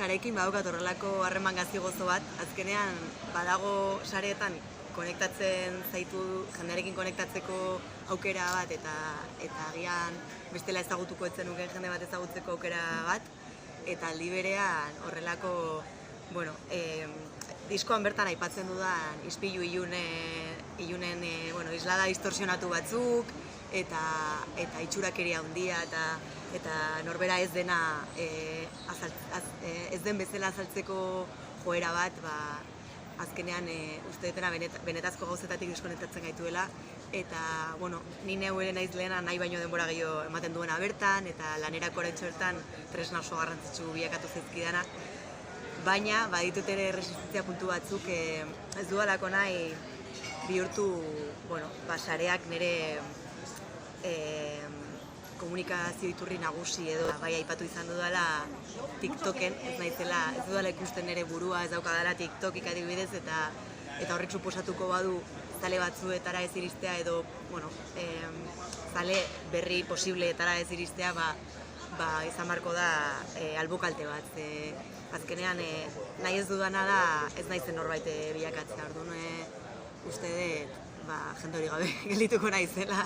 sarekin badaukat horrelako harreman gazi gozo bat, azkenean badago sareetan konektatzen zaitu, jendearekin konektatzeko aukera bat, eta agian bestela ezagutuko etzen nuke jende bat ezagutzeko aukera bat, eta aldi berean horrelako, bueno, diskoan bertan aipatzen dudan ispilu ilunen islada distorsionatu batzuk, eta itxurakeria handia, eta norbera ez dena ez den bezala azaltzeko joera bat, azkenean uste dutena benetazko gauzetatik diskonektatzen gaituela, eta, bueno, ni neu ere naiz lehena nahi baino denbora gehiago ematen duena bertan, eta lanerako oraintxe bertan tresna oso garrantzitsu bilakatu zaizkidana, baina baditut ere resistentzia puntu batzuk ez dudalako nahi bihurtu, bueno, sareak nire komunikazio iturri nagusi edo bai aipatu izan dudala TikToken, ez dudala ikusten nire burua, ez daukadala TikTokik adibidez, eta horrek suposatuko badu zale batzuetara ez iristea edo, bueno, zale berri posibleetara ez iristea, izan barko da albokalte bat. Azkenean, nahi ez dudana da ez naizen norbait bilakatzea, orduan uste dut jende hori gabe geldituko naizela.